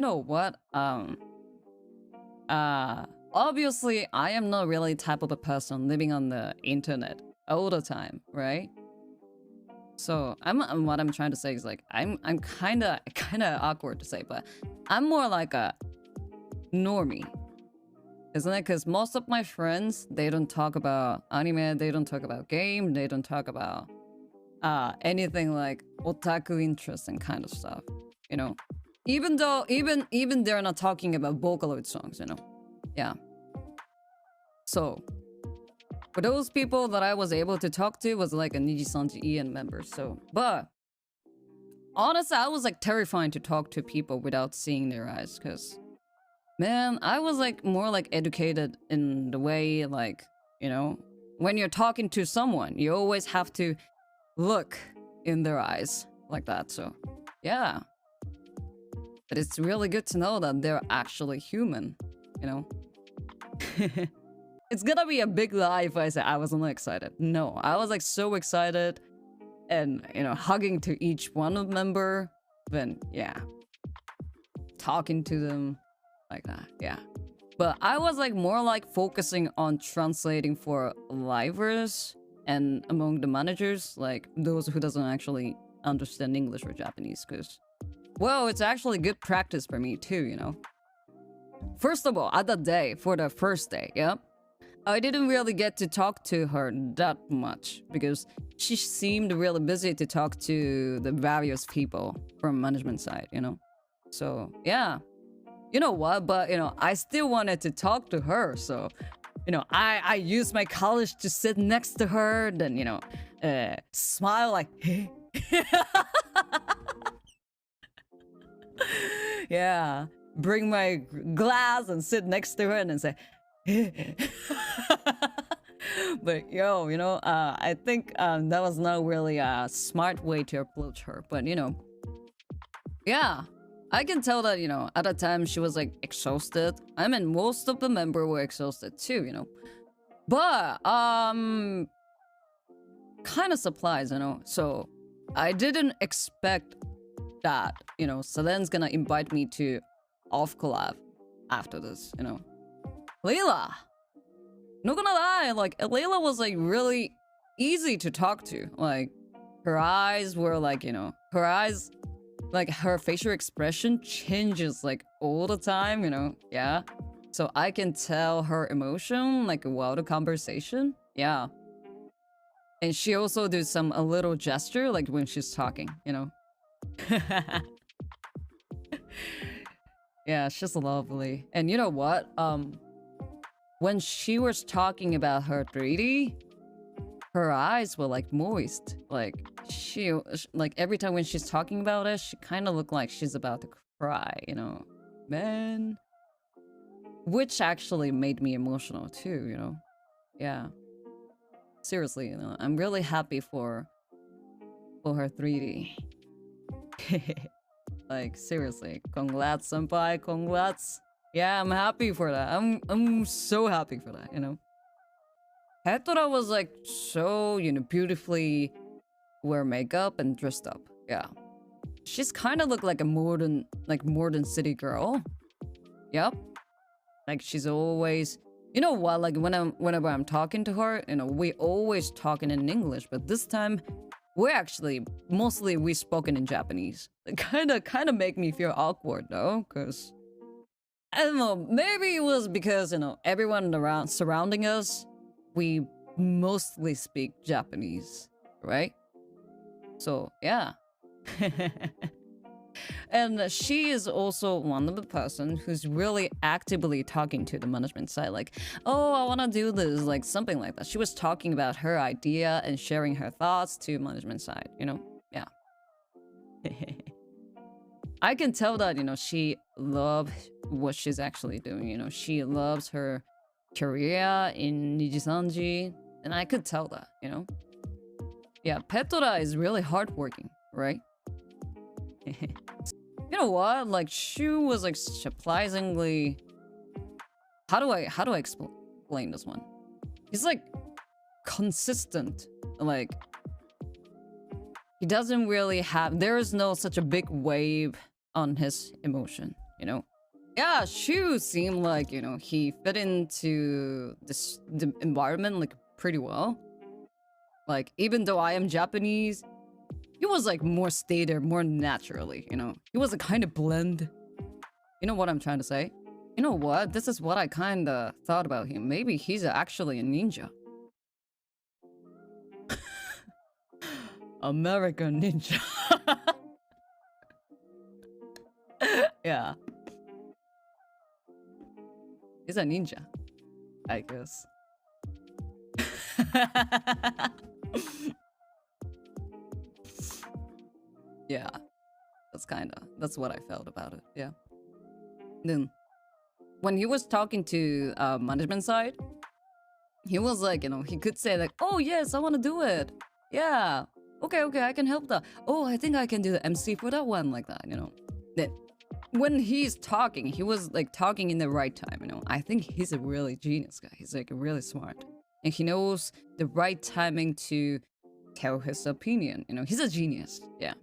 know what? Obviously, I am not really type of a person living on the internet all the time, right? So what I'm trying to say is like I'm kind of awkward to say, but I'm more like a normie, isn't it? Because most of my friends, they don't talk about anime, they don't talk about game, they don't talk about anything like otaku interest and kind of stuff, you know. Even though even they're not talking about Vocaloid songs, you know. Yeah. So for those people that I was able to talk to was like a Nijisanji Ian member. So, but honestly, I was like terrifying to talk to people without seeing their eyes, because man, I was like more like educated in the way, like, you know, when you're talking to someone, you always have to look in their eyes like that. So yeah, but it's really good to know that they're actually human, you know. It's gonna be a big lie if I say I wasn't excited. No, I was like so excited and, you know, hugging to each one of member. Then, yeah, talking to them like that, yeah. But I was like more like focusing on translating for livers and among the managers, like those who doesn't actually understand English or Japanese, because, well, it's actually good practice for me too, you know. First of all, at that day, for the first day, yeah, I didn't really get to talk to her that much because she seemed really busy to talk to the various people from management side, you know. So yeah, you know what? But you know, I still wanted to talk to her. So, you know, I used my college to sit next to her, then you know, smile like, yeah, bring my glass and sit next to her and then say. But yo, you know, I think that was not really a smart way to approach her. But you know, yeah, I can tell that, you know, at that time she was like exhausted. I mean, most of the members were exhausted too, you know. But kind of supplies, you know. So I didn't expect that, you know, Selen's gonna invite me to off-collab after this, you know. Layla, not gonna lie, like Layla was like really easy to talk to. Like her eyes were like, you know, her eyes, like her facial expression changes like all the time, you know. Yeah, so I can tell her emotion like while the conversation. Yeah, and she also does some a little gesture like when she's talking, you know. Yeah, she's lovely. And you know what? When she was talking about her 3D, her eyes were like moist. Like like every time when she's talking about it, she kind of looked like she's about to cry, you know. Man. Which actually made me emotional too, you know. Yeah. Seriously, you know, I'm really happy for her 3D. Like seriously, congrats, senpai, congrats. Yeah, I'm happy for that. I'm so happy for that, you know. Hetora was like so, you know, beautifully wear makeup and dressed up. Yeah. She's kind of looked like a modern city girl. Yep. Like she's always, you know what, like whenever I'm talking to her, you know, we always talking in English, but this time we're actually mostly we spoken in Japanese. It kind of make me feel awkward though, cuz I don't know, maybe it was because, you know, everyone around surrounding us, we mostly speak Japanese, right? So, yeah. And she is also one of the person who's really actively talking to the management side, like, oh, I want to do this, like something like that. She was talking about her idea and sharing her thoughts to management side, you know? Yeah. I can tell that, you know, she loves what she's actually doing, you know. She loves her career in Nijisanji, and I could tell that, you know. Yeah, Petora is really hardworking, right? You know what? Like, Shu was like surprisingly. How do I explain this one? He's like consistent. Like, he doesn't really have. There is no such a big wave on his emotion. you know. Yeah, Shu seemed like, you know, he fit into the environment like pretty well. Like, even though I am Japanese, he was like more stated, more naturally, you know. He was a kind of blend. You know what I'm trying to say? You know what? This is what I kind of thought about him. Maybe he's actually a ninja. American ninja. Yeah. He's a ninja, I guess. Yeah. That's what I felt about it. Yeah. Then when he was talking to management side, he was like, you know, he could say like, oh yes, I want to do it. Yeah. Okay, I can help that. Oh, I think I can do the MC for that one, like that, you know. Then when he's talking, he was like talking in the right time, you know. I think he's a really genius guy. He's like really smart. And he knows the right timing to tell his opinion, you know. He's a genius. Yeah.